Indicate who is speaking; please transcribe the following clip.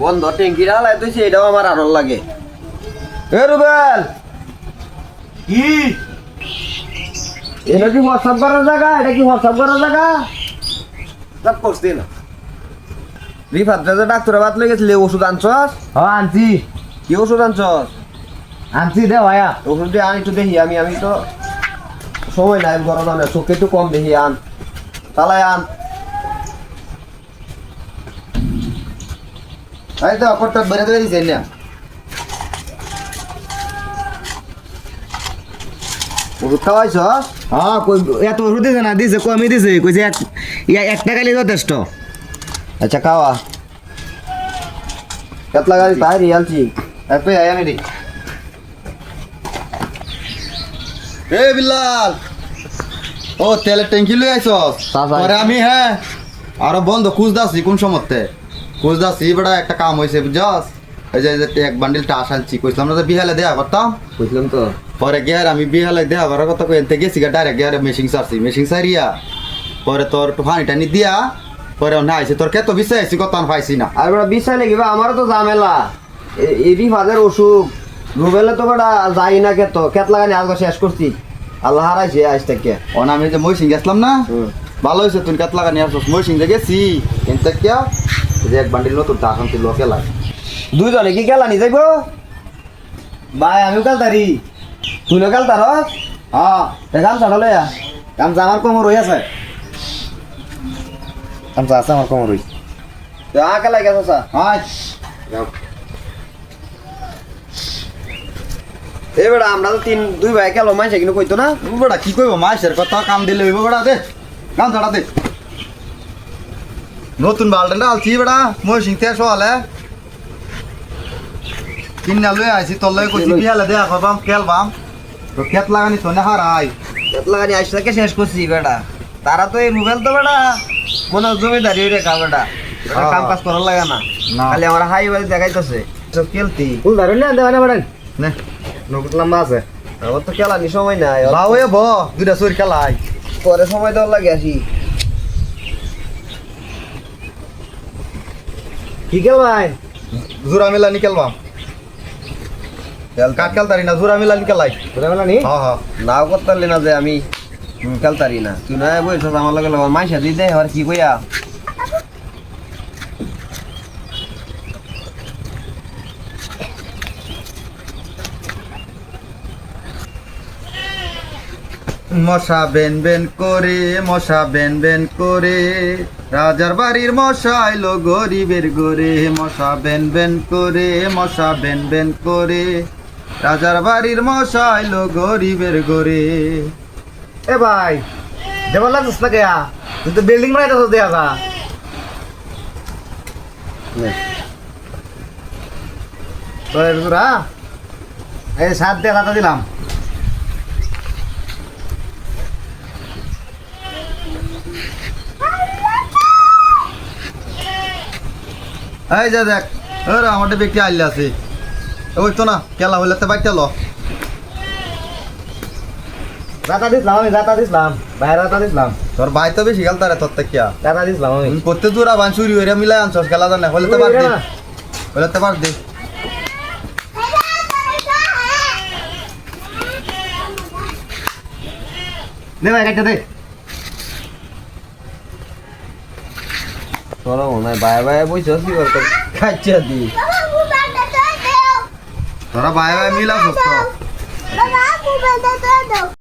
Speaker 1: বন্ধ ট্যাঙ্কি ঢালাই তুই এটাও আমার আরো লাগে। এ রুবেল,
Speaker 2: কি
Speaker 1: এটা কি হোয়াটসঅ্যাপ করার জায়গা? এটা কি হোয়াটসঅ্যাপ করার জায়গা?
Speaker 2: সব করছি না?
Speaker 1: রিফাত যে ডাক্তারের বাত লয়ে গেছিলি, ওষুধ আনছস?
Speaker 2: আনছি
Speaker 1: কি ওষুধ আনছস?
Speaker 2: আনছি দে ভাইয়া।
Speaker 1: ওষুধ দিয়ে আন একটু দেখি। আমি তো সময় নাই গরম না, চোখে একটু কম দেখি। আন তালায় আন। এই তো অপরটা বেড়ে দেবে দিছে না। ওষুধ খাওয়াইছস?
Speaker 2: হ্যাঁ এত ওষুধ দিছে না, দিছে কমই দিছে, কইছে এক টাকা লিয়ে যথেষ্ট।
Speaker 1: আচ্ছা খাওয়া কেতলা গাড়ি তাই রিয়ালছি এত আমি রে।
Speaker 3: এ বিল্লাল, ও তেলের ট্যাঙ্কি লই আইছস?
Speaker 1: চাচা।
Speaker 3: পরে আমি হ্যাঁ আরো বন্ধ খুঁজদাছি কোন সময়তে খুঁজদাছি। বেটা একটা কাম হয়েছে বুঝছস, এই যে এক বান্ডিল টাস আনছি, কইছিলাম না যে বিহালে দেয়া করতাম।
Speaker 1: বুঝলাম তো।
Speaker 3: পরে গিয়ার আমি বিহালে দেয়া করার কথা কই এনতে গেছি, ডাইরেক্ট গিয়ারে মেশিং সারছি, মেশিং সারিয়া পরে তোর একটু পানি টানি দিয়া পরে না আইছে তোর কেত বিষয় আইছি কত পাইছি না।
Speaker 1: আর বেটা বিষয় লেগিবা আমারও তো ঝামেলা। এই রিফাতের অসুখ রুবেলে তো বেটা যাই না কেতলা গানি আজকে শেষ করছি। আল্লাহ হারাইছে আজ থেকে।
Speaker 3: অন আমি যে মইসিং গেছিলাম না, ভালো হয়েছে তুই কাতলা গানি আসছ। মইসিং যে গেছি এনতে কিয়া যে এক বান্ডিল নতুন টাস আনছি লোকেলা।
Speaker 1: দুইজনে কি গেলা নি যাইব?
Speaker 2: ভাই আমিও কাল তারি।
Speaker 1: তুই না গেল তার?
Speaker 2: হ্যাঁ
Speaker 1: দেখাম ছাড়লে
Speaker 2: কাম আমার কোমর হয়ে আছে। কাম আছে আমার কোমর হই।
Speaker 1: আঁকে লাগে চাচা।
Speaker 2: হ্যাঁ
Speaker 1: এই বেটা আমরা তো দুই ভাই গেল মাইছে কিন্তু কইতো না।
Speaker 3: বেটা কি কইব মাইসের কথা কাম দিলে হইব। বেটা দে কাম ছাড়া দে। নতুন বালটা আলছি বেটা মইসিং থেকে সকালে কিনা লই আইছি, তোর লই কইছি বিয়ালে দেয়া করবাম খেলবাম, তো খেত লাগানি তো না হারাই।
Speaker 1: কেতলা গানি আজ থেকে শেষ করছি বেটা। তারা তো এই রুবেল তো বেটা মনে জমিদারি রেখা বেটা। কাম কাজ করার লাগে না,
Speaker 3: না।
Speaker 1: খালি আমার হাই বাড়ি দেখাইতেছে সব খেলতি।
Speaker 2: ফুল ধরেন না দেওয়া না বাড়েন
Speaker 3: নে
Speaker 2: নকুট লম্বা আছে।
Speaker 1: আমার তো খেলানি সময় নাই।
Speaker 3: লাউ এ ব দুইটা চুরি খেলাই।
Speaker 1: পরে সময় দেওয়ার লাগে আসি।
Speaker 2: কি খেল ভাই?
Speaker 3: জোড়া মিলা নিকেলবাম। কাট খেলতারি না, জোড়া মিলা নিকেলাই।
Speaker 2: বুঝা গেল নি?
Speaker 3: হ্যাঁ হ্যাঁ
Speaker 1: নাও করতে পারলি না যে আমি খেলতারি না। তুই না বলছ আমার লগে লগে মাইসা দিই দে আর কি কইয়া।
Speaker 3: মশা বেন বেন করে, মশা বেন বেন করে, রাজার বাড়ির মশা আইলো গরিবের গোরে। মশা বেন বেন করে, মশা বেন বেন করে, রাজার বাড়ির মশা আইলো গরিবের গোরে।
Speaker 2: এ ভাই দেবার লাগছিস না কেয়া? তুই তো বিল্ডিং বানাইতেছিস দেয়া যা। তোরা এই 7 দিয়ে খাতা দিলাম।
Speaker 3: এই যে দেখ ওরা আমাদের ব্যক্তি আইলে আছে, ওই তো না খেলা হইলে তো বাইক লো।
Speaker 2: রাতা দিছিলাম আমি, রাতা দিছিলাম বাইরে, রাতা দিছিলাম,
Speaker 3: তোর ভাই তো বেশি খেলতারে তোর থেকে কিয়া।
Speaker 2: রাতা দিছিলাম আমি।
Speaker 3: তুমি করতে দূরা বান চুরি হইরা মিলাই আনছস খেলা জানে হইলে তো বাদ দে, হইলে তো বাদ দে।
Speaker 2: দে ভাই কাটতে দে।
Speaker 1: তোরা মনে হয় বায়ে বায়ে বইছ কি করতো খাইছা দি।
Speaker 3: তোরা ভাই ভাই মিলা সুস্থ।